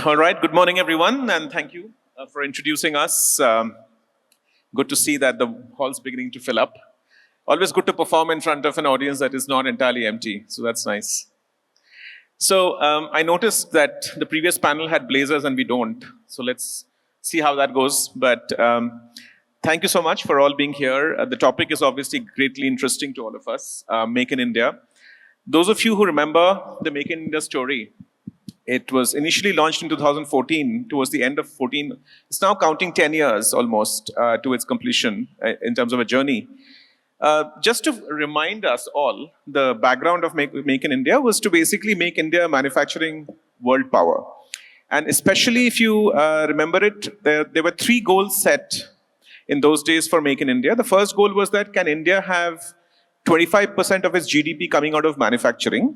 All right, good morning, everyone, and thank you for introducing us. Good to see that the hall's beginning to fill up. Always good to perform in front of an audience that is not entirely empty, so that's nice. So I noticed that the previous panel had blazers and we don't, so let's see how that goes. But thank you so much for all being here. The topic is obviously greatly interesting to all of us, Make in India. Those of you who remember the Make in India story, it was initially launched in 2014, towards the end of 14. It's now counting 10 years almost to its completion in terms of a journey. Just to remind us all, the background of Make in India was to basically make India a manufacturing world power. And especially if you remember it, there were 3 goals set in those days for Make in India. The first goal was that can India have 25% of its GDP coming out of manufacturing,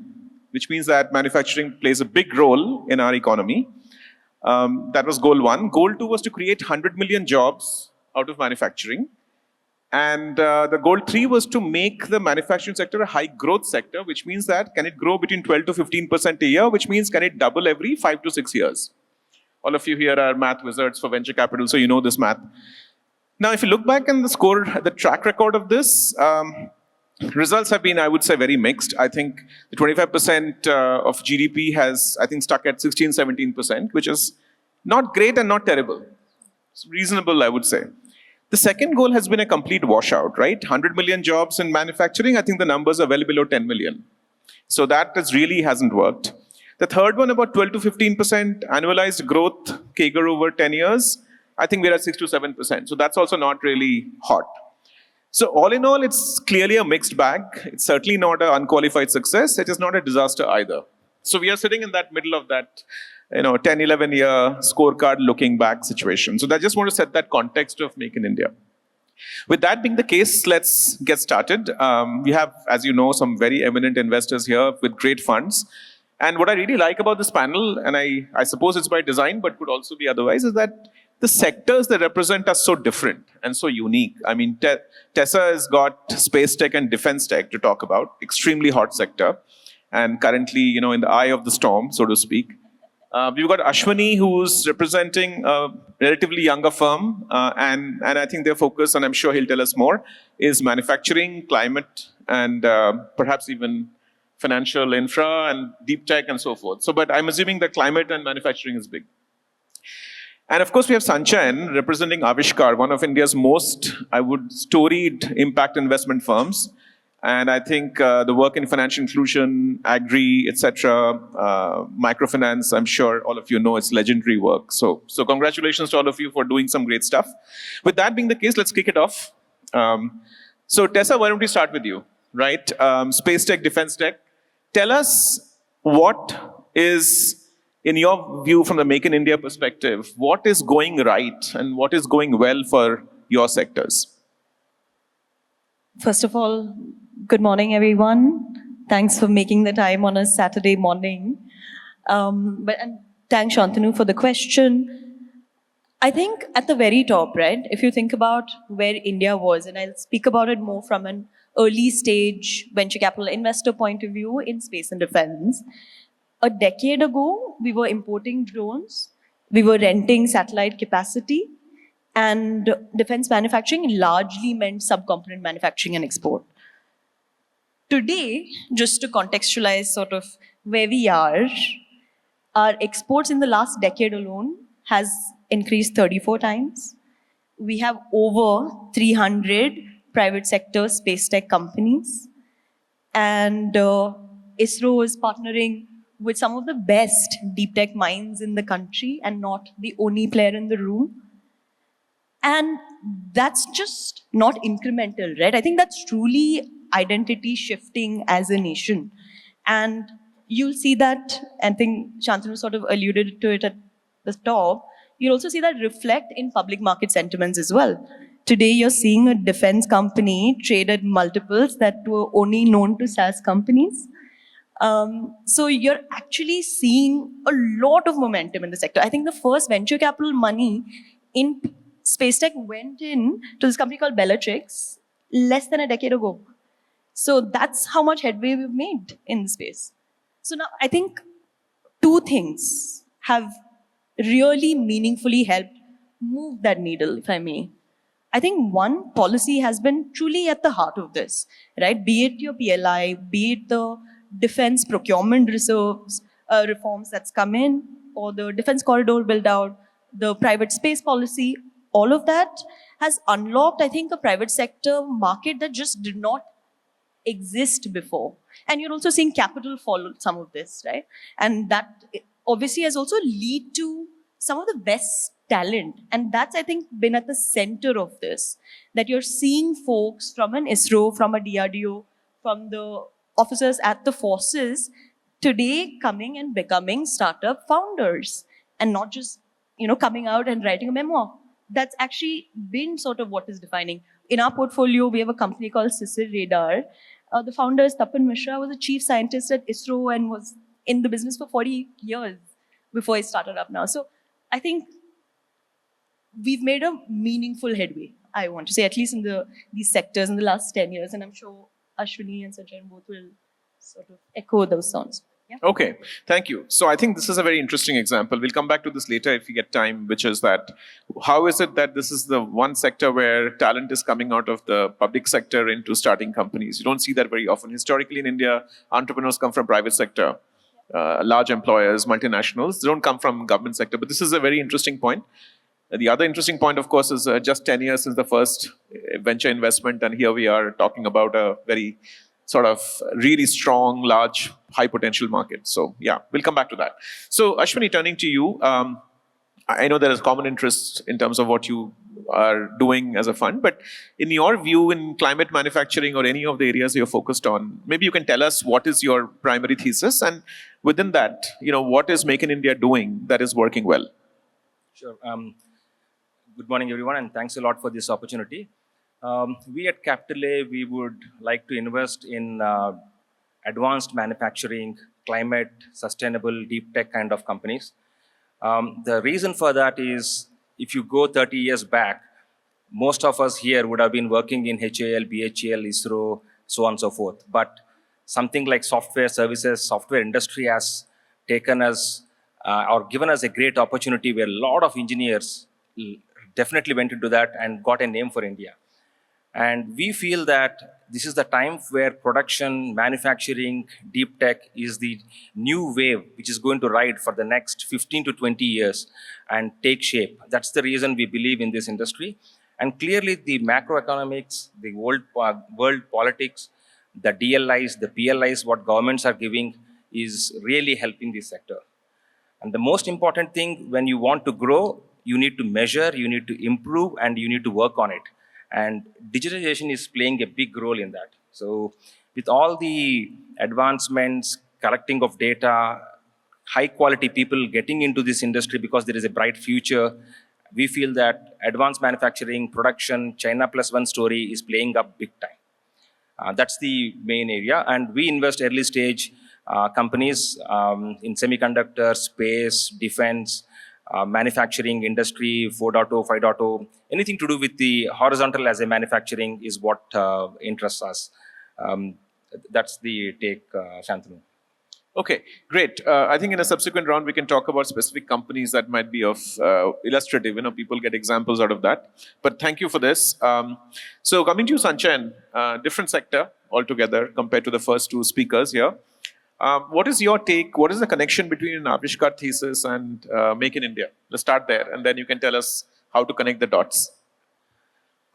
which means that manufacturing plays a big role in our economy. That was goal 1. Goal 2 was to create 100 million jobs out of manufacturing. And the goal 3 was to make the manufacturing sector a high growth sector, which means that can it grow between 12 to 15% a year, which means can it double every 5 to 6 years. All of you here are math wizards for venture capital, so you know this math. Now, if you look back in the track record of this, results have been, I would say, very mixed. I think the 25% of GDP has, I think, stuck at 16, 17%, which is not great and not terrible. It's reasonable, I would say. The second goal has been a complete washout, right? 100 million jobs in manufacturing, I think the numbers are well below 10 million. So that really hasn't worked. The third one, about 12 to 15% annualized growth, CAGR over 10 years, I think we're at 6 to 7%. So that's also not really hot. So all in all, it's clearly a mixed bag. It's certainly not an unqualified success. It is not a disaster either. So we are sitting in that middle of that 10, 11 year scorecard looking back situation. So I just want to set that context of Make in India. With that being the case, let's get started. We have, as you know, some very eminent investors here with great funds. And what I really like about this panel, and I suppose it's by design, but could also be otherwise, is that the sectors they represent are so different and so unique. I mean, Tessa has got space tech and defense tech to talk about, extremely hot sector, and currently, in the eye of the storm, so to speak. We've got Ashwani, who's representing a relatively younger firm, and I think their focus, and I'm sure he'll tell us more, is manufacturing, climate, and perhaps even financial infra and deep tech and so forth. But I'm assuming that climate and manufacturing is big. And of course, we have Sanchayan representing Avishkar, one of India's most, storied impact investment firms. And I think the work in financial inclusion, agri, etc., microfinance, I'm sure all of you know it's legendary work. So congratulations to all of you for doing some great stuff. With that being the case, let's kick it off. So Tessa, why don't we start with you, right? Space tech, defense tech. Tell us what is, in your view, from the Make in India perspective, what is going right and what is going well for your sectors? First of all, good morning, everyone. Thanks for making the time on a Saturday morning. And thanks, Shantanu, for the question. I think at the very top, right, if you think about where India was, and I'll speak about it more from an early stage venture capital investor point of view in space and defense. A decade ago, we were importing drones, we were renting satellite capacity, and defense manufacturing largely meant subcomponent manufacturing and export. Today, just to contextualize sort of where we are, our exports in the last decade alone has increased 34 times. We have over 300 private sector space tech companies. And ISRO is partnering with some of the best deep tech minds in the country and not the only player in the room. And that's just not incremental, right? I think that's truly identity shifting as a nation. And you'll see that, I think Shantanu sort of alluded to it at the top, you'll also see that reflect in public market sentiments as well. Today, you're seeing a defense company trade at multiples that were only known to SaaS companies. So you're actually seeing a lot of momentum in the sector. I think the first venture capital money in space tech went in to this company called Bellatrix less than a decade ago. So that's how much headway we've made in the space. So now I think two things have really meaningfully helped move that needle, if I may. I think one, policy has been truly at the heart of this, right? Be it your PLI, be it the defense procurement reserves reforms that's come in, or the defense corridor build out, the private space policy, all of that has unlocked, I think, a private sector market that just did not exist before. And you're also seeing capital follow some of this, right? And that obviously has also lead to some of the best talent. And that's, I think, been at the center of this, that you're seeing folks from an ISRO, from a DRDO, from the officers at the forces today coming and becoming startup founders and not just, coming out and writing a memoir. That's actually been sort of what is defining. In our portfolio, we have a company called Sisir Radar. The founder, Tapan Mishra, was a chief scientist at ISRO and was in the business for 40 years before he started up now. So I think we've made a meaningful headway, I want to say, at least in these sectors in the last 10 years. And I'm sure Ashwini and Sanjay both will sort of echo those sounds. Yeah. Okay, thank you. So I think this is a very interesting example. We'll come back to this later if we get time, which is that how is it that this is the one sector where talent is coming out of the public sector into starting companies? You don't see that very often. Historically in India, entrepreneurs come from private sector, large employers, multinationals. They don't come from government sector. But this is a very interesting point. The other interesting point, of course, is just 10 years since the first venture investment, and here we are talking about a very sort of really strong, large, high potential market. So yeah, we'll come back to that. So Ashwini, turning to you, I know there is common interest in terms of what you are doing as a fund, but in your view in climate manufacturing or any of the areas you're focused on, maybe you can tell us what is your primary thesis, and within that, what is Make in India doing that is working well? Sure. Good morning, everyone, and thanks a lot for this opportunity. We at Capital A, we would like to invest in advanced manufacturing, climate, sustainable, deep tech kind of companies. The reason for that is, if you go 30 years back, most of us here would have been working in HAL, BHEL, ISRO, so on and so forth. But something like software services, software industry has taken us or given us a great opportunity where a lot of engineers definitely went into that and got a name for India. And we feel that this is the time where production, manufacturing, deep tech is the new wave which is going to ride for the next 15 to 20 years and take shape. That's the reason we believe in this industry. And clearly the macroeconomics, the world politics, the DLIs, the PLIs, what governments are giving is really helping this sector. And the most important thing, when you want to grow, you need to measure, you need to improve, and you need to work on it. And digitalization is playing a big role in that. So with all the advancements, collecting of data, high quality people getting into this industry because there is a bright future, we feel that advanced manufacturing, production, China plus one story is playing up big time. That's the main area. And we invest early stage companies in semiconductor, space, defense, manufacturing, industry, 4.0, 5.0, anything to do with the horizontal as a manufacturing is what interests us. That's the take, Shantanu. Okay, great. I think in a subsequent round, we can talk about specific companies that might be of illustrative, people get examples out of that. But thank you for this. So coming to you, Sanchan, different sector altogether compared to the first two speakers here. What is your take? What is the connection between an Avishkar thesis and Make in India? Let's start there, and then you can tell us how to connect the dots.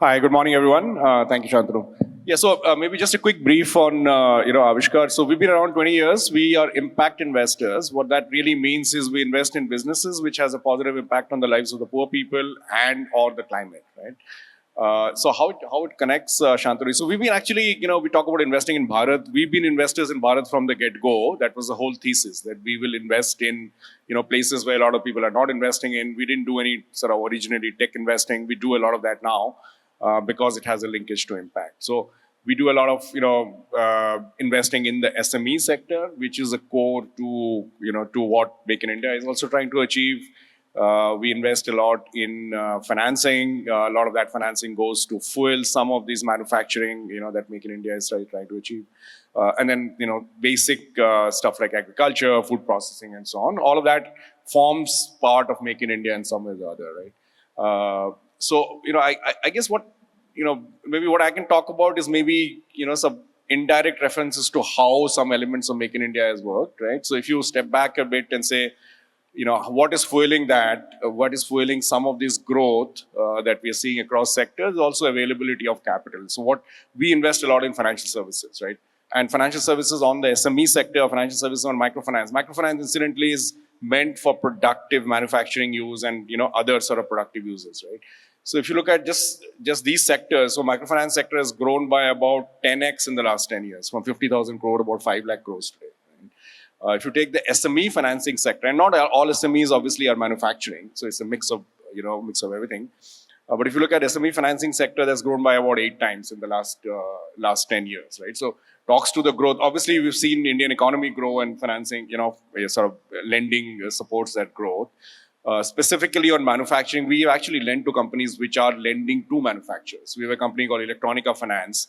Hi, good morning, everyone. Thank you, Shantanu. Yeah, so maybe just a quick brief on Avishkar. So we've been around 20 years. We are impact investors. What that really means is we invest in businesses which has a positive impact on the lives of the poor people and or the climate, right? So how it connects, Shantanu? So we've been actually, we talk about investing in Bharat. We've been investors in Bharat from the get-go. That was the whole thesis, that we will invest in, places where a lot of people are not investing in. We didn't do any sort of originally tech investing. We do a lot of that now because it has a linkage to impact. So we do a lot of, investing in the SME sector, which is a core to, to what Make in India is also trying to achieve. We invest a lot in financing. A lot of that financing goes to fuel some of these manufacturing, that Make in India is trying to achieve. And then, basic stuff like agriculture, food processing, and so on. All of that forms part of Make in India in some way or the other, right? So, I guess what, maybe what I can talk about is maybe, some indirect references to how some elements of Make in India has worked, right? So if you step back a bit and say, what is fueling that? What is fueling some of this growth that we are seeing across sectors? Also availability of capital. So what we invest a lot in financial services, right? And financial services on the SME sector, financial services on microfinance. Microfinance, incidentally, is meant for productive manufacturing use and other sort of productive uses, right? So if you look at just these sectors, so microfinance sector has grown by about 10x in the last 10 years, from 50,000 crore to about 5 lakh crores today. If you take the SME financing sector, and not all SMEs obviously are manufacturing, so it's a mix of everything. But if you look at SME financing sector, that's grown by about 8 times in the last 10 years, right? So talks to the growth. Obviously, we've seen Indian economy grow and financing, sort of lending supports that growth. Specifically on manufacturing, we actually lend to companies which are lending to manufacturers. We have a company called Electronica Finance.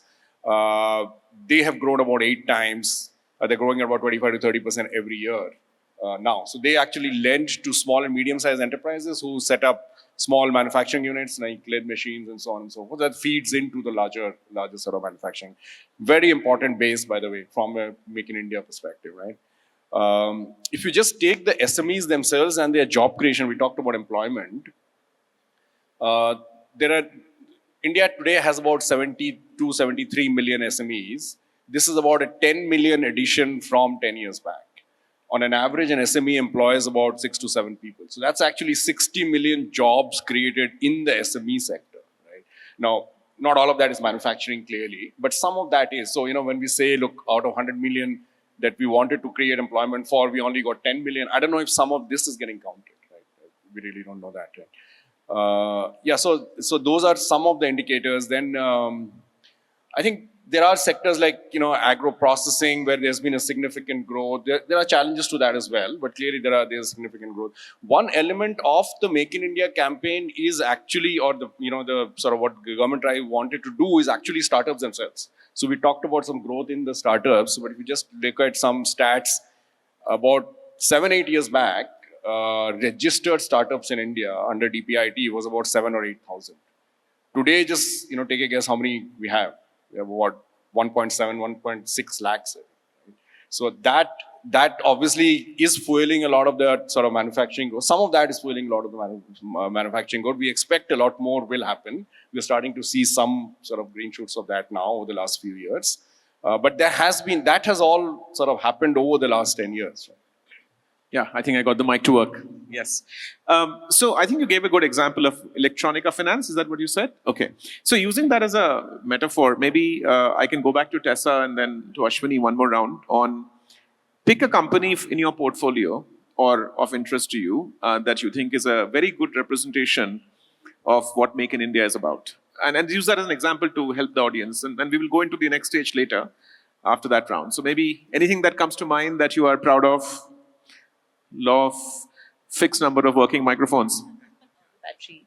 They have grown about 8 times. They're growing at about 25 to 30% every year now. So they actually lend to small and medium-sized enterprises who set up small manufacturing units like lead machines and so on and so forth. That feeds into the larger sort of manufacturing. Very important base, by the way, from a Make in India perspective, right? If you just take the SMEs themselves and their job creation, we talked about employment. India today has about 72, 73 million SMEs. This is about a 10 million addition from 10 years back. On an average, an SME employs about 6 to 7 people. So that's actually 60 million jobs created in the SME sector, right? Now, not all of that is manufacturing clearly, but some of that is. So, when we say, look, out of 100 million that we wanted to create employment for, we only got 10 million. I don't know if some of this is getting counted, right? We really don't know that, right? So those are some of the indicators. Then I think there are sectors like, agro processing where there's been a significant growth. There are challenges to that as well, but clearly there's significant growth. One element of the Make in India campaign is actually, or the sort of what the government drive wanted to do is actually startups themselves. So we talked about some growth in the startups, but if you just look at some stats, about 7-8 years back, registered startups in India under DPIT was about 7 or 8,000. Today, just take a guess how many we have. We have what, 1.7, 1.6 lakhs. So that obviously is fueling a lot of the sort of manufacturing growth. Some of that is fueling a lot of the manufacturing growth. We expect a lot more will happen. We're starting to see some sort of green shoots of that now over the last few years. But that has all sort of happened over the last 10 years. Right? Yeah, I think I got the mic to work. Yes. So I think you gave a good example of Electronica Finance. Is that what you said? Okay. So using that as a metaphor, maybe I can go back to Tessa and then to Ashwini one more round on pick a company in your portfolio or of interest to you that you think is a very good representation of what Make in India is about. And use that as an example to help the audience. And we will go into the next stage later after that round. So maybe anything that comes to mind that you are proud of? Law of fixed number of working microphones. Battery.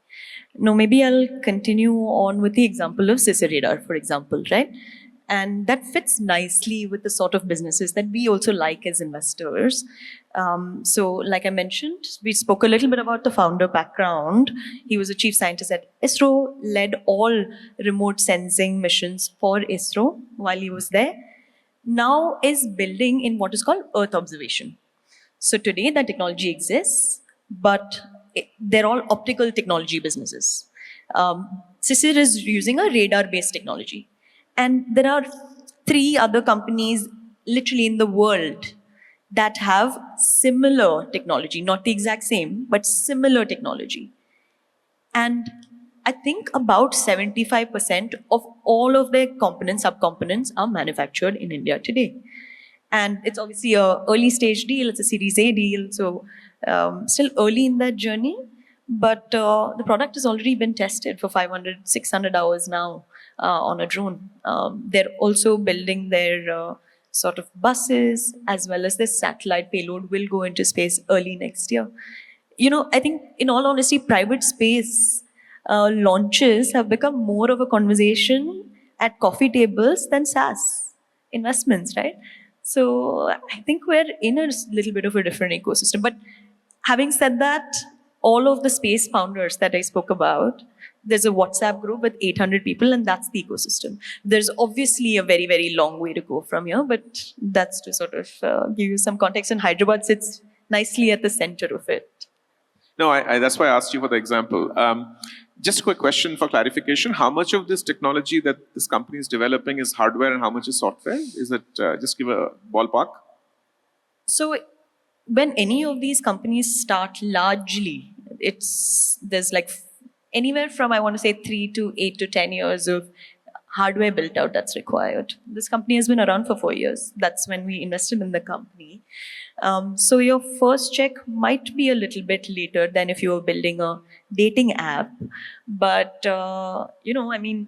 No, maybe I'll continue on with the example of Radar, for example, right? And that fits nicely with the sort of businesses that we also like as investors. So like I mentioned, we spoke a little bit about the founder background. He was a chief scientist at ISRO, led all remote sensing missions for ISRO while he was there. Now is building in what is called Earth observation. So today that technology exists, but they're all optical technology businesses. CICIR is using a radar-based technology. And there are 3 other companies literally in the world that have similar technology, not the exact same, but similar technology. And I think about 75% of all of their components, subcomponents are manufactured in India today. And it's obviously an early stage deal, it's a Series A deal, so still early in that journey. But the product has already been tested for 500, 600 hours now on a drone. They're also building their sort of buses as well as their satellite payload will go into space early next year. I think in all honesty, private space launches have become more of a conversation at coffee tables than SaaS investments, right? So I think we're in a little bit of a different ecosystem. But having said that, all of the space founders that I spoke about, there's a WhatsApp group with 800 people, and that's the ecosystem. There's obviously a very, very long way to go from here, but that's to sort of give you some context. And Hyderabad sits nicely at the center of it. No, that's why I asked you for the example. Just a quick question for clarification. How much of this technology that this company is developing is hardware and how much is software? Is it, just give a ballpark? So when any of these companies start largely, there's like anywhere from, I want to say, 3 to 8 to 10 years of hardware built out that's required. This company has been around for 4 years. That's when we invested in the company. So your first check might be a little bit later than if you were building a dating app. But, I mean,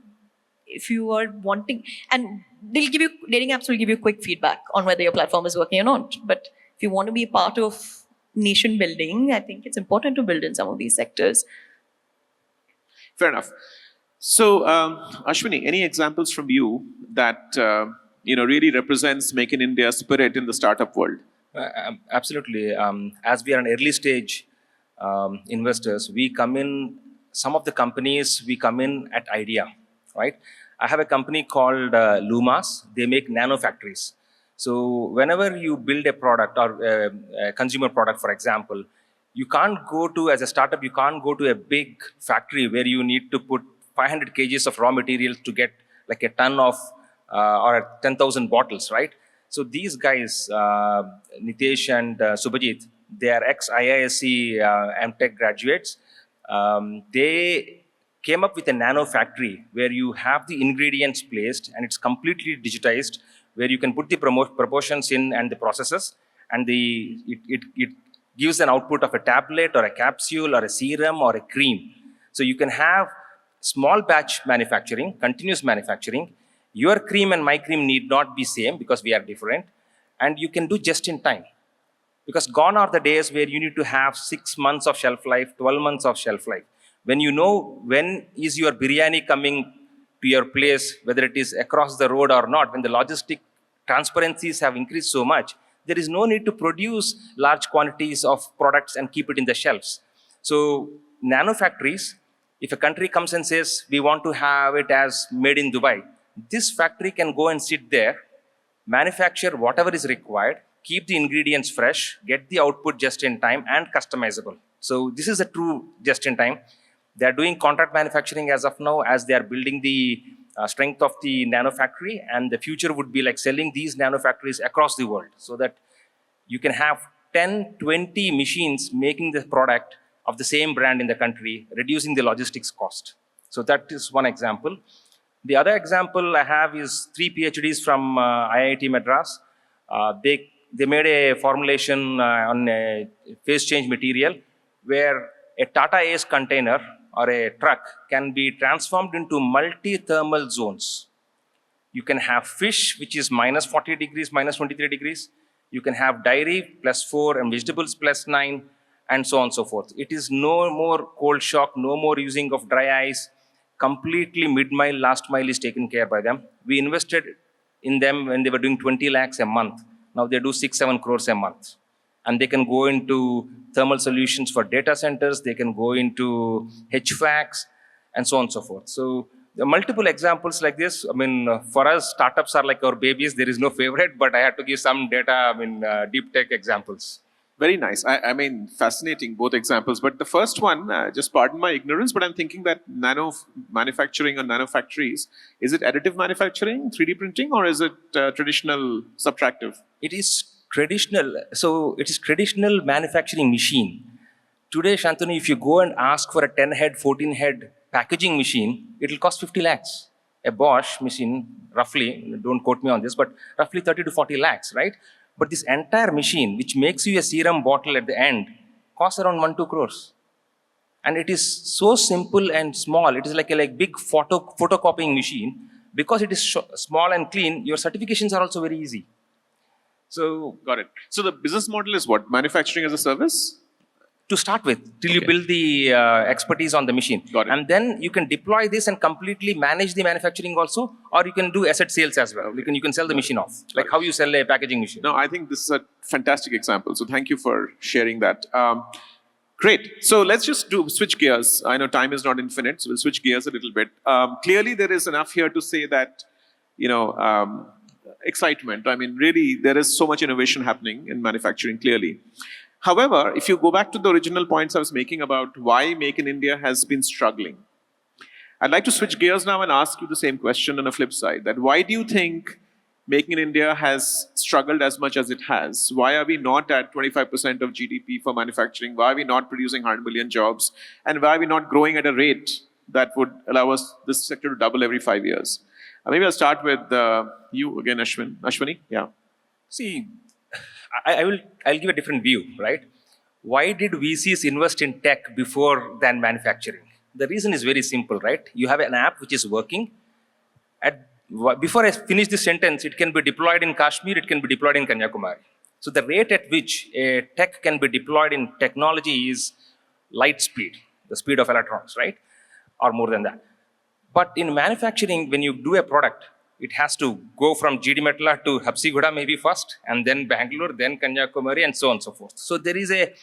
if you are wanting, and dating apps will give you quick feedback on whether your platform is working or not. But if you want to be part of nation building, I think it's important to build in some of these sectors. Fair enough. So, Ashwini, any examples from you that really represents Make in India spirit in the startup world? Absolutely. As we are an early stage investors, we come in, some of the companies, we come in at idea, right? I have a company called Lumas. They make nano factories. So whenever you build a product or a consumer product, for example, you can't go to, as a startup, you can't go to a big factory where you need to put 500 kgs of raw materials to get like a ton of or 10,000 bottles, right? So these guys, Nitesh and Subhajit, they are ex-IISc MTech graduates. They came up with a nano factory where you have the ingredients placed and it's completely digitized, where you can put the proportions in and the processes, and it gives an output of a tablet or a capsule or a serum or a cream. So you can have small batch manufacturing, continuous manufacturing. Your cream and my cream need not be same because we are different, and you can do just in time. Because gone are the days where you need to have 6 months of shelf life, 12 months of shelf life. When you know when is your biryani coming to your place, whether it is across the road or not, when the logistic transparencies have increased so much, there is no need to produce large quantities of products and keep it in the shelves. So nano factories, if a country comes and says, we want to have it as made in Dubai, this factory can go and sit there, manufacture whatever is required, keep the ingredients fresh, get the output just in time and customizable. So this is a true just in time. They are doing contract manufacturing as of now, as they are building the strength of the nano factory, and the future would be like selling these nano factories across the world so that you can have 10, 20 machines making the product of the same brand in the country, reducing the logistics cost. So that is one example. The other example I have is 3 PhDs from IIT Madras. They made a formulation on a phase change material where a Tata Ace container or a truck can be transformed into multi-thermal zones. You can have fish, which is minus 40 degrees, minus 23 degrees. You can have dairy +4 and vegetables +9, and so on and so forth. It is no more cold shock, no more using of dry ice. Completely mid-mile, last mile is taken care by them. We invested in them when they were doing 20 lakhs a month. Now they do 6-7 crores a month. And they can go into thermal solutions for data centers. They can go into HVACs and so on and so forth. So there are multiple examples like this. I mean, for us, startups are like our babies. There is no favorite, but I had to give some data, deep tech examples. Very nice. I mean, fascinating, both examples. But the first one, just pardon my ignorance, but I'm thinking that nano manufacturing or nano factories, is it additive manufacturing, 3D printing, or is it traditional subtractive? It is traditional. So it is traditional manufacturing machine. Today, Shantanu, if you go and ask for a 10-head, 14-head packaging machine, it will cost 50 lakhs. A Bosch machine, roughly, don't quote me on this, but roughly 30 to 40 lakhs, right? But this entire machine, which makes you a serum bottle at the end, costs around 1-2 crores. And it is so simple and small. It is like a big photocopying machine. Because it is small and clean, your certifications are also very easy. So, got it. So the business model is what? Manufacturing as a service? to start with, till you build the expertise on the machine. Got it. And then you can deploy this and completely manage the manufacturing also, or you can do asset sales as well. You can sell the machine off, like how you sell a packaging machine. No, I think this is a fantastic example. So thank you for sharing that. Great. So let's just switch gears. I know time is not infinite, so we'll switch gears a little bit. Clearly, there is enough here to say that, excitement. I mean, really, there is so much innovation happening in manufacturing, clearly. However, if you go back to the original points I was making about why Make in India has been struggling, I'd like to switch gears now and ask you the same question on a flip side, that why do you think Making in India has struggled as much as it has? Why are we not at 25% of GDP for manufacturing? Why are we not producing 100 million jobs? And why are we not growing at a rate that would allow us, this sector, to double every 5 years? Maybe I'll start with you again, Ashwini. Yeah. See, I'll give a different view, right? Why did VCs invest in tech before than manufacturing? The reason is very simple, right? You have an app which is working. Before I finish this sentence, it can be deployed in Kashmir, it can be deployed in Kanyakumari. So the rate at which a tech can be deployed in technology is light speed, the speed of electrons, right? Or more than that. But in manufacturing, when you do a product, it has to go from GD Metla to Habsiguda maybe first, and then Bangalore, then Kanyakumari, and so on and so forth. So there is a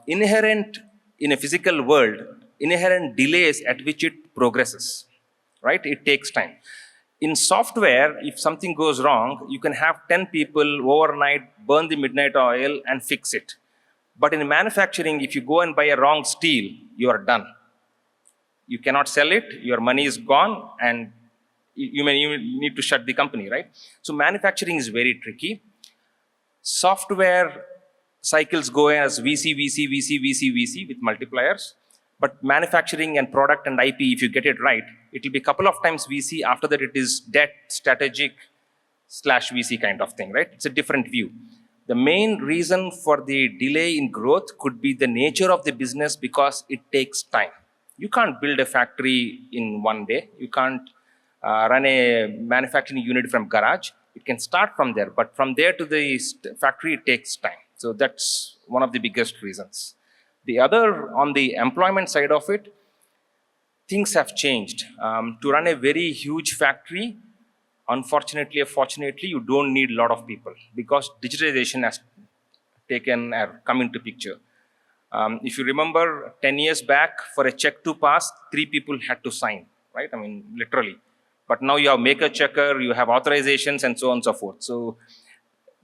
inherent, in a physical world, inherent delays at which it progresses, right? It takes time. In software, if something goes wrong, you can have 10 people overnight burn the midnight oil and fix it. But in manufacturing, if you go and buy a wrong steel, you are done. You cannot sell it, your money is gone, and you may even need to shut the company, right? So manufacturing is very tricky. Software cycles go as VC with multipliers. But manufacturing and product and IP, if you get it right, it will be a couple of times VC. After that, it is debt, strategic / VC kind of thing, right? It's a different view. The main reason for the delay in growth could be the nature of the business, because it takes time. You can't build a factory in one day. You can't run a manufacturing unit from garage. It can start from there, but from there to the factory, it takes time. So that's one of the biggest reasons. The other, on the employment side of it, things have changed. To run a very huge factory, unfortunately or fortunately, you don't need a lot of people, because digitization has come into picture. If you remember, 10 years back, for a check to pass, 3 people had to sign, right? I mean, literally. But now you have maker checker, you have authorizations, and so on and so forth. So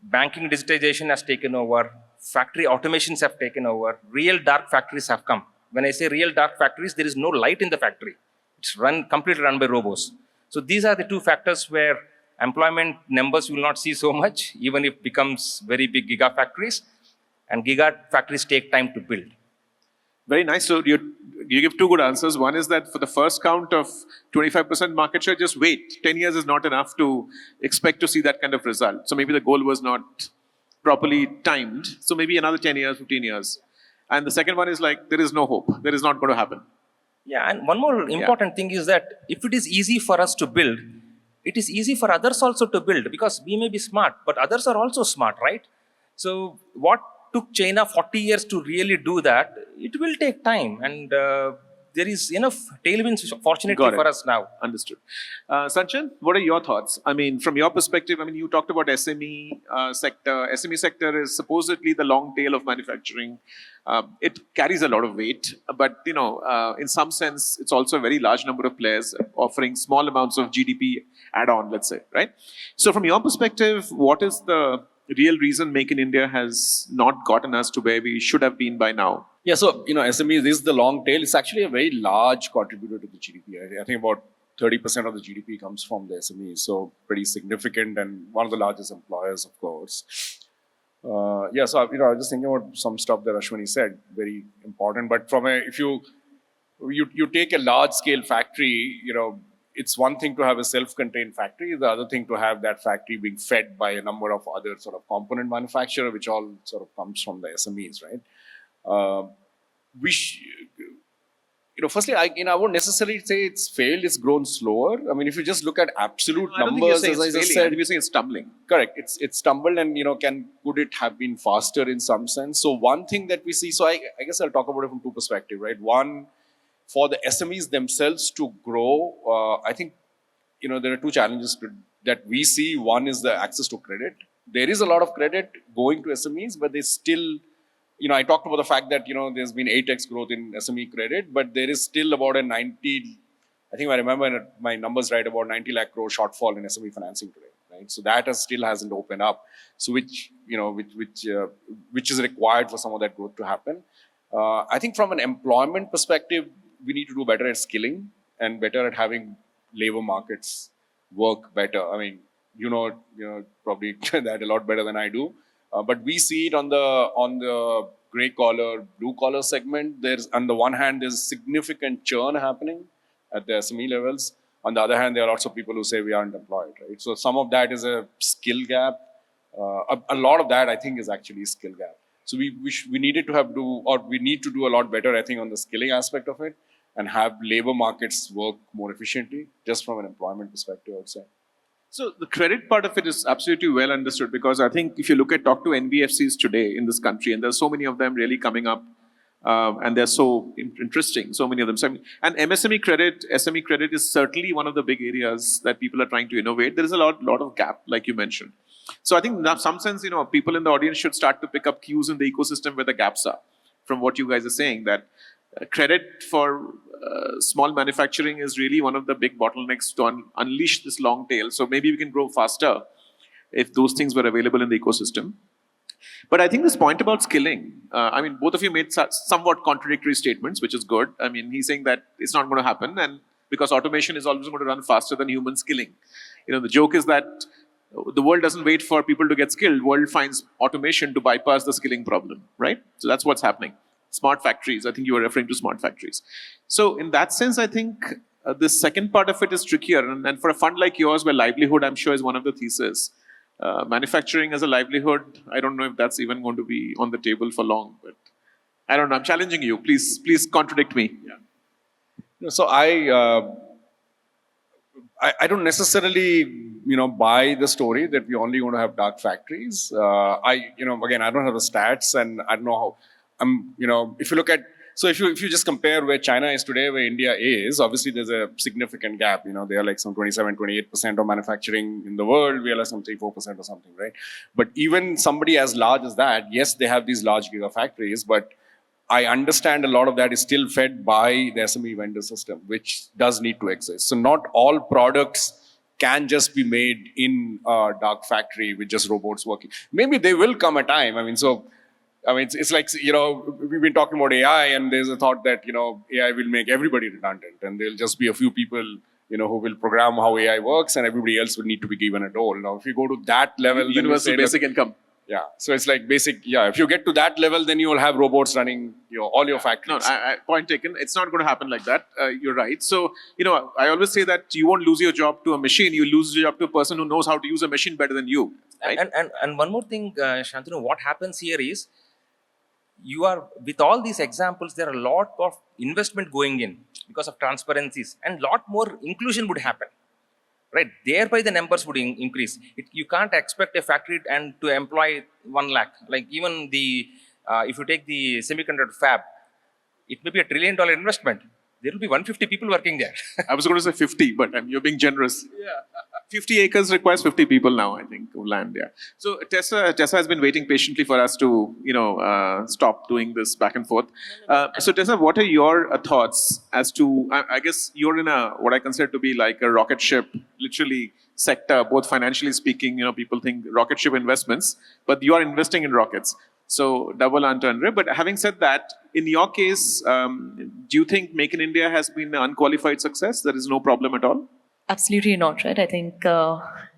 banking digitization has taken over. Factory automations have taken over. Real dark factories have come. When I say real dark factories, there is no light in the factory. It's completely run by robots. So these are the 2 factors where employment numbers you will not see so much, even if it becomes very big gigafactories. And gigafactories take time to build. Very nice. So you give 2 good answers. One is that for the first count of 25% market share, just wait. 10 years is not enough to expect to see that kind of result. So maybe the goal was not properly timed. So maybe another 10 years, 15 years. And the second one is like, there is no hope. There is not going to happen. Yeah, and one more important thing is that if it is easy for us to build, it is easy for others also to build, because we may be smart, but others are also smart, right? So what took China 40 years to really do that, it will take time. And there is enough tailwinds, fortunately, for us now. Understood. Sanchan, what are your thoughts? I mean, from your perspective, I mean, you talked about SME sector. SME sector is supposedly the long tail of manufacturing. It carries a lot of weight, but in some sense, it's also a very large number of players offering small amounts of GDP add-on, let's say, right? So from your perspective, what is the real reason Make in India has not gotten us to where we should have been by now? Yeah, so, SMEs is the long tail. It's actually a very large contributor to the GDP. I think about 30% of the GDP comes from the SMEs, so pretty significant and one of the largest employers, of course. Yeah, so, I was just thinking about some stuff that Ashwini said, very important. But if you take a large-scale factory, it's one thing to have a self-contained factory, the other thing to have that factory being fed by a number of other sort of component manufacturer, which all sort of comes from the SMEs, right? firstly, I won't necessarily say it's failed, it's grown slower. I mean, if you just look at absolute I don't think you're numbers, saying as I it's just failing. I said, think you're saying it's stumbling. correct. It's stumbled, and could it have been faster in some sense? So one thing that we see, so I guess I'll talk about it from two perspectives, right? One, for the SMEs themselves to grow, I think there are two challenges that we see. One is the access to credit. There is a lot of credit going to SMEs, but they still, I talked about the fact that there's been 8x growth in SME credit, but there is still about a 90. I think I remember my numbers right, about 90 lakh crore shortfall in SME financing today, right? So that still hasn't opened up. So which is required for some of that growth to happen. I think from an employment perspective, we need to do better at skilling and better at having labor markets work better. I mean, probably that a lot better than I do. But we see it on the gray collar, blue collar segment. There's, on the one hand, there's significant churn happening at the SME levels. On the other hand, there are lots of people who say we aren't employed, right? So some of that is a skill gap. A lot of that, I think, is actually skill gap. So we need to do a lot better, I think, on the skilling aspect of it, and have labor markets work more efficiently, just from an employment perspective, I would say. So the credit part of it is absolutely well understood, because I think if you talk to NBFCs today in this country, and there's so many of them really coming up, and they're so interesting, so many of them. So, and MSME credit, SME credit is certainly one of the big areas that people are trying to innovate. There is a lot of gap, like you mentioned. So I think in some sense, people in the audience should start to pick up cues in the ecosystem where the gaps are, from what you guys are saying, that credit for small manufacturing is really one of the big bottlenecks to unleash this long tail. So maybe we can grow faster if those things were available in the ecosystem. But I think this point about skilling, I mean, both of you made somewhat contradictory statements, which is good. I mean, he's saying that it's not going to happen, and because automation is always going to run faster than human skilling. The joke is that the world doesn't wait for people to get skilled. The world finds automation to bypass the skilling problem, right? So that's what's happening. Smart factories, I think you were referring to smart factories. So in that sense, I think the second part of it is trickier. And for a fund like yours, where livelihood, I'm sure, is one of the theses, manufacturing as a livelihood, I don't know if that's even going to be on the table for long. But I don't know, I'm challenging you. Please contradict me. Yeah. So I don't necessarily, buy the story that we're only going to have dark factories. Again, I don't have the stats, and I don't know how. If you look at, so if you just compare where China is today, where India is, obviously there's a significant gap. They are like some 27, 28% of manufacturing in the world. We are like some 3-4% or something, right? But even somebody as large as that, yes, they have these large gigafactories, but I understand a lot of that is still fed by the SME vendor system, which does need to exist. So not all products can just be made in a dark factory with just robots working. Maybe they will come a time. It's like, we've been talking about AI, and there's a thought that, AI will make everybody redundant, and there'll just be a few people, who will program how AI works, and everybody else will need to be given a role. Now, if you go to that level, universal basic income. Yeah, so it's like basic. Yeah, if you get to that level, then you will have robots running all your factories. No, point taken. It's not going to happen like that. You're right. So, I always say that you won't lose your job to a machine. You lose your job to a person who knows how to use a machine better than you. Right? And one more thing, Shantanu, what happens here is, with all these examples, there are a lot of investment going in because of transparencies, and lot more inclusion would happen, right? Thereby the numbers would increase. You can't expect a factory and to employ 1 lakh. Like even if you take the semiconductor fab, it may be $1 trillion investment. There will be 150 people working there. I was going to say 50, but you're being generous. Yeah. 50 acres requires 50 people now, I think, of land. Yeah. So Tessa has been waiting patiently for us to, stop doing this back and forth. So Tessa, what are your thoughts as to? I guess you're in what I consider to be like a rocket ship, literally sector, both financially speaking. People think rocket ship investments, but you are investing in rockets. So double entendre. But having said that, in your case, do you think Make in India has been an unqualified success? There is no problem at all? Absolutely not, right? I think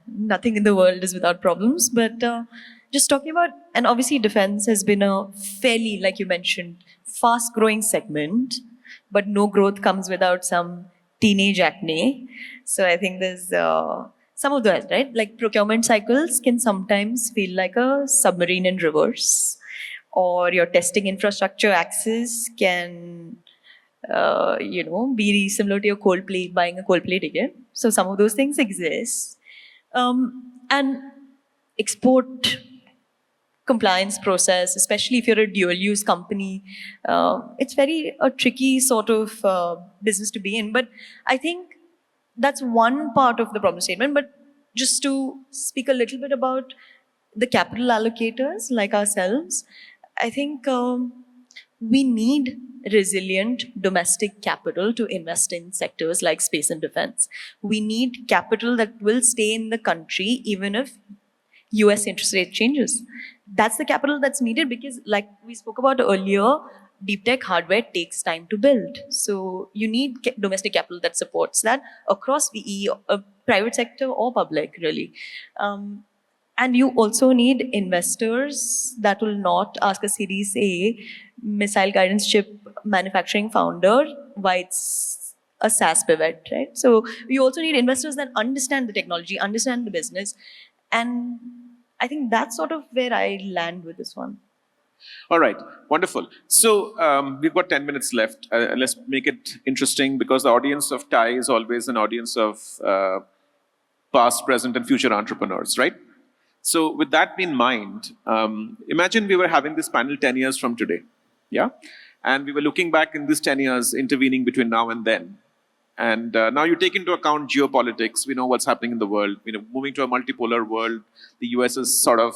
nothing in the world is without problems. But just talking about, and obviously defense has been a fairly, like you mentioned, fast-growing segment, but no growth comes without some teenage acne. So I think there's some of that, right? Like procurement cycles can sometimes feel like a submarine in reverse, or your testing infrastructure access can be similar to your Coldplay, buying a Coldplay ticket. So some of those things exist. And export compliance process, especially if you're a dual use company, it's very a tricky sort of business to be in. But I think that's one part of the problem statement. But just to speak a little bit about the capital allocators like ourselves, I think we need resilient domestic capital to invest in sectors like space and defense. We need capital that will stay in the country even if US interest rate changes. That's the capital that's needed because, like we spoke about earlier, deep tech hardware takes time to build. So you need domestic capital that supports that across VE, private sector or public, really. And you also need investors that will not ask a Series A missile guidance chip manufacturing founder why it's a SaaS pivot, right? So you also need investors that understand the technology, understand the business. And I think that's sort of where I land with this one. All right, wonderful. So we've got 10 minutes left. Let's make it interesting because the audience of TiE is always an audience of past, present, and future entrepreneurs, right? So with that in mind, imagine we were having this panel 10 years from today, yeah? And we were looking back in these 10 years, intervening between now and then. And now you take into account geopolitics. We know what's happening in the world. Moving to a multipolar world, the US is sort of,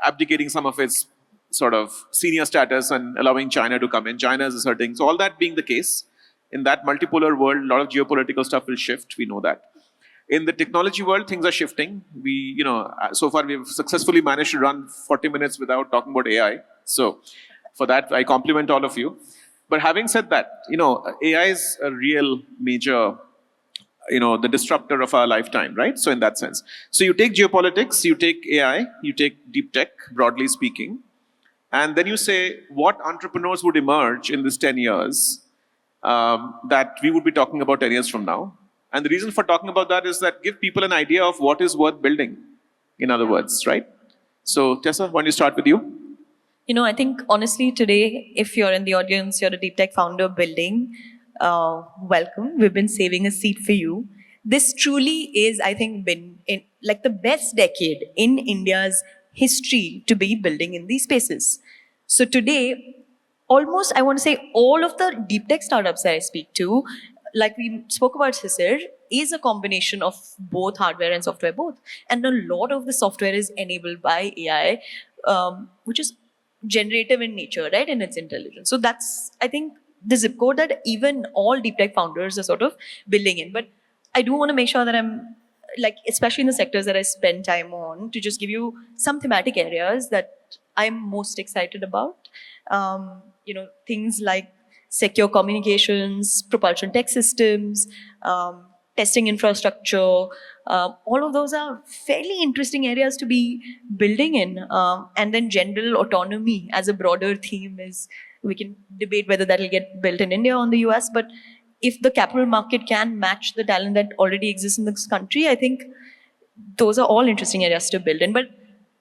abdicating some of its sort of senior status and allowing China to come in. China is asserting. So all that being the case, in that multipolar world, a lot of geopolitical stuff will shift. We know that. In the technology world, things are shifting. So far we've successfully managed to run 40 minutes without talking about AI. So for that, I compliment all of you. But having said that, AI is a real major, the disruptor of our lifetime, right? So in that sense. So you take geopolitics, you take AI, you take deep tech, broadly speaking, and then you say, what entrepreneurs would emerge in this 10 years that we would be talking about 10 years from now? And the reason for talking about that is that give people an idea of what is worth building, in other words, right? So Tessa, why don't you start with you? I think honestly today, if you're in the audience, you're a deep tech founder building, welcome. We've been saving a seat for you. This truly is, I think, been in like the best decade in India's history to be building in these spaces. So today, almost, I want to say all of the deep tech startups that I speak to, like we spoke about Sisir, is a combination of both hardware and software both. And a lot of the software is enabled by AI, which is generative in nature, right, in its intelligence. So that's, I think, the zip code that even all deep tech founders are sort of building in. But I do want to make sure that I'm, like, especially in the sectors that I spend time on, to just give you some thematic areas that I'm most excited about. Things like secure communications, propulsion tech systems, testing infrastructure. All of those are fairly interesting areas to be building in. And then general autonomy as a broader theme is, we can debate whether that will get built in India or in the US, but if the capital market can match the talent that already exists in this country, I think those are all interesting areas to build in. But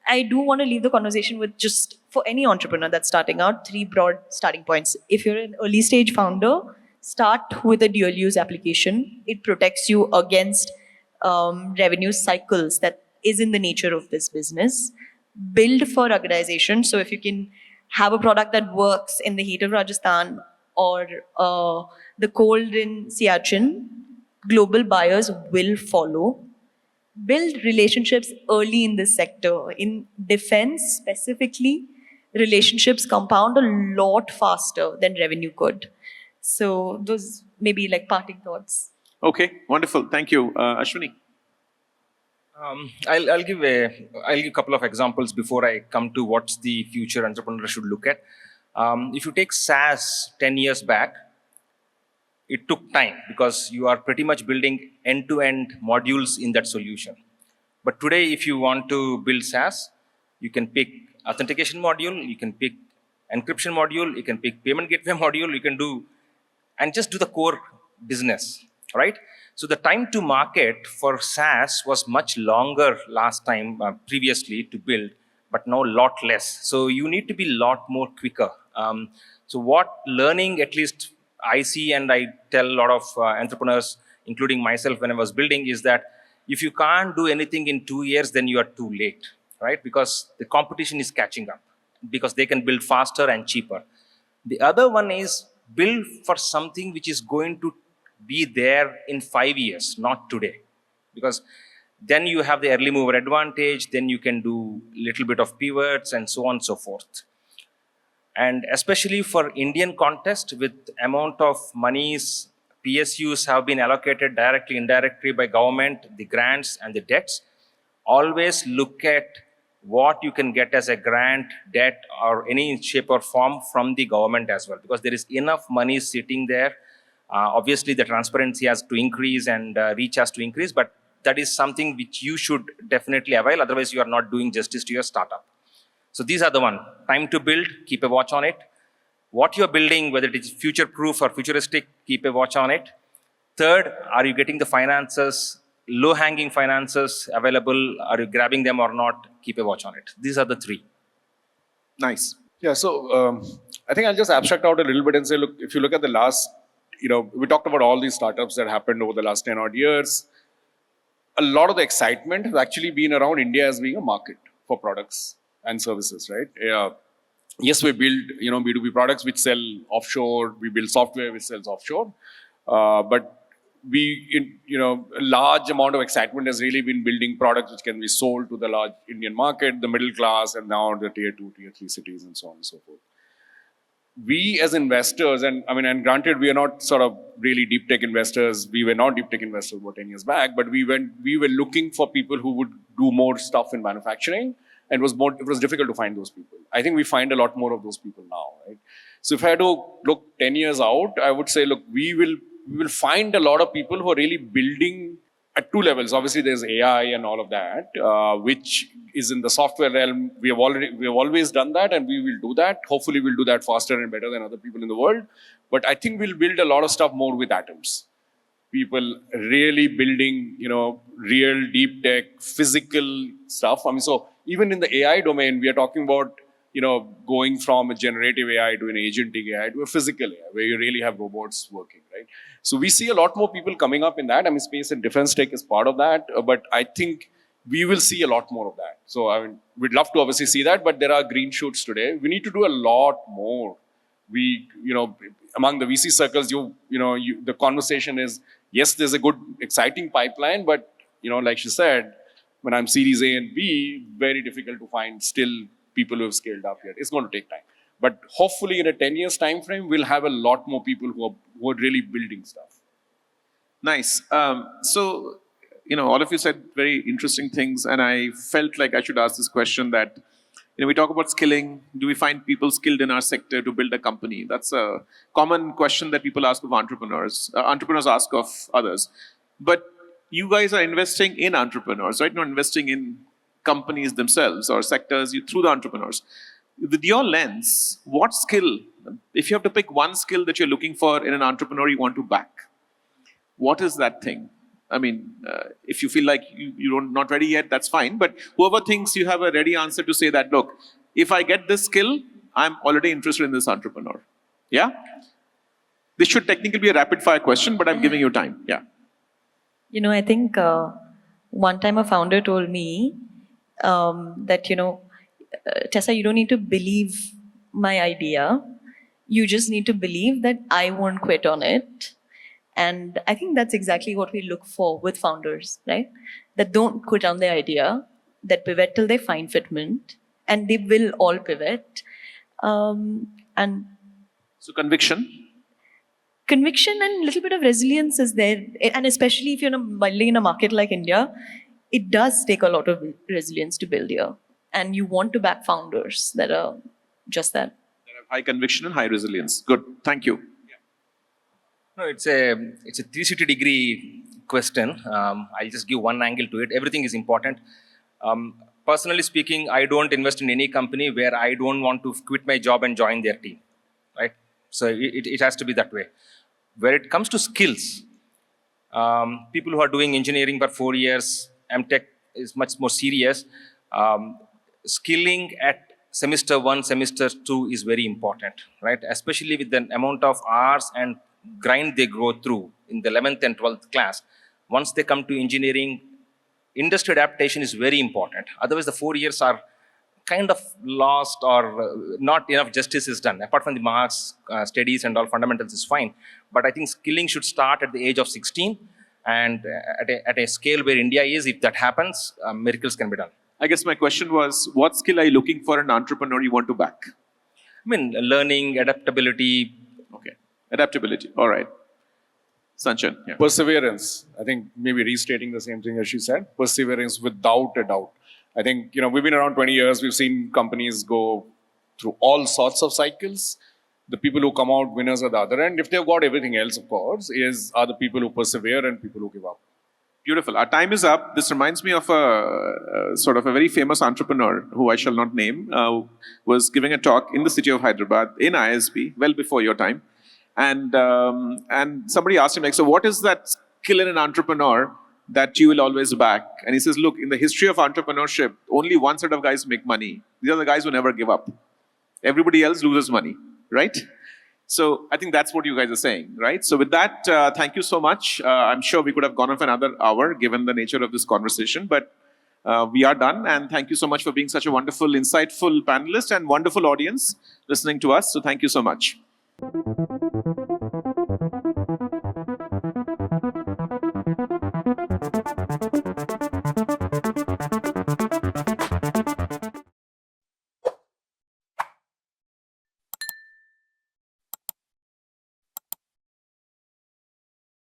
I do want to leave the conversation with, just for any entrepreneur that's starting out, 3 broad starting points. If you're an early stage founder, start with a dual use application. It protects you against revenue cycles that is in the nature of this business. Build for ruggedization. So if you can have a product that works in the heat of Rajasthan or the cold in Siachen, global buyers will follow. Build relationships early in this sector. In defense specifically, relationships compound a lot faster than revenue could. So those may be like parting thoughts. Okay, wonderful. Thank you. Ashwini. I'll give a couple of examples before I come to what's the future entrepreneur should look at. If you take SaaS 10 years back, it took time because you are pretty much building end-to-end modules in that solution. But today, if you want to build SaaS, you can pick authentication module, you can pick encryption module, you can pick payment gateway module, you can do, and just do the core business, right? So the time to market for SaaS was much longer last time, previously to build, but now a lot less. So you need to be a lot more quicker. So what learning, at least I see and I tell a lot of entrepreneurs, including myself when I was building, is that if you can't do anything in 2 years, then you are too late, right? Because the competition is catching up because they can build faster and cheaper. The other one is build for something which is going to be there in 5 years, not today. Because then you have the early mover advantage, then you can do little bit of pivots and so on and so forth. And especially for Indian context, with amount of monies PSUs have been allocated directly, indirectly by government, the grants and the debts, always look at what you can get as a grant, debt, or any shape or form from the government as well, because there is enough money sitting there. Obviously, the transparency has to increase and reach has to increase, but that is something which you should definitely avail. Otherwise, you are not doing justice to your startup. So these are the one. Time to build, keep a watch on it. What you're building, whether it is future-proof or futuristic, keep a watch on it. Third, are you getting the finances, low-hanging finances available? Are you grabbing them or not? Keep a watch on it. These are the three. Nice. Yeah, so I think I'll just abstract out a little bit and say, look, if you look at the last, we talked about all these startups that happened over the last 10 odd years. A lot of the excitement has actually been around India as being a market for products and services, right? Yes, we build, B2B products which sell offshore. We build software which sells offshore. But a large amount of excitement has really been building products which can be sold to the large Indian market, the middle class, and now the tier 2, tier 3 cities and so on and so forth. We as investors, and granted, we are not sort of really deep tech investors. We were not deep tech investors about 10 years back, but we were looking for people who would do more stuff in manufacturing, and it was difficult to find those people. I think we find a lot more of those people now, right? So if I had to look 10 years out, I would say, look, we will find a lot of people who are really building at two levels. Obviously, there's AI and all of that, which is in the software realm. We have always done that, and we will do that. Hopefully, we'll do that faster and better than other people in the world. But I think we'll build a lot of stuff more with atoms. People really building, real deep tech, physical stuff. So even in the AI domain, we are talking about, going from a generative AI to an agentic AI to a physical AI, where you really have robots working, right? So we see a lot more people coming up in that. Space and defense tech is part of that, but I think we will see a lot more of that. So we'd love to obviously see that, but there are green shoots today. We need to do a lot more. Among the VC circles, the conversation is, yes, there's a good, exciting pipeline, but, like she said, when I'm Series A and B, very difficult to find still people who have scaled up yet. It's going to take time. But hopefully in a 10 years time frame, we'll have a lot more people who are really building stuff. Nice. So, all of you said very interesting things, and I felt like I should ask this question that, we talk about skilling. Do we find people skilled in our sector to build a company? That's a common question that people ask of entrepreneurs. Entrepreneurs ask of others. But you guys are investing in entrepreneurs, right? Not investing in companies themselves or sectors through the entrepreneurs. With your lens, what skill, if you have to pick one skill that you're looking for in an entrepreneur you want to back, what is that thing? If you feel like you're not ready yet, that's fine. But whoever thinks you have a ready answer to say that, look, if I get this skill, I'm already interested in this entrepreneur. Yeah? This should technically be a rapid fire question, but I'm giving you time. Yeah. I think one time a founder told me that, Tessa, you don't need to believe my idea. You just need to believe that I won't quit on it. And I think that's exactly what we look for with founders, right? That don't quit on their idea, that pivot till they find fitment, and they will all pivot. And so conviction and a little bit of resilience is there. And especially if you're building in a market like India, it does take a lot of resilience to build here. And you want to back founders that are just that. That have high conviction and high resilience. Good. Thank you. No, it's a 360-degree question. I'll just give one angle to it. Everything is important. Personally speaking, I don't invest in any company where I don't want to quit my job and join their team, right? So it has to be that way. Where it comes to skills, people who are doing engineering for 4 years, MTech is much more serious. Skilling at semester 1, semester 2 is very important, right? Especially with the amount of hours and grind they go through in the 11th and 12th class, once they come to engineering, industry adaptation is very important. Otherwise, the 4 years are kind of lost, or not enough justice is done. Apart from the marks, studies and all, fundamentals is fine. But I think skilling should start at the age of 16, and at a scale where India is, if that happens, miracles can be done. I guess my question was, what skill are you looking for in an entrepreneur you want to back? I mean, learning, adaptability. Okay, adaptability. All right. Sanchan, yeah. Perseverance. I think maybe restating the same thing as she said. Perseverance without a doubt. I think, we've been around 20 years. We've seen companies go through all sorts of cycles. The people who come out winners at the other end, if they've got everything else, of course, are the people who persevere and people who give up. Beautiful. Our time is up. This reminds me of a sort of a very famous entrepreneur who I shall not name, was giving a talk in the city of Hyderabad in ISB, well before your time. And somebody asked him, like, so what is that skill in an entrepreneur that you will always back? And he says, look, in the history of entrepreneurship, only one set of guys make money. These are the guys who never give up. Everybody else loses money, right? So I think that's what you guys are saying, right? So with that, thank you so much. I'm sure we could have gone on for another hour given the nature of this conversation, but we are done. And thank you so much for being such a wonderful, insightful panelist and wonderful audience listening to us. So thank you so much.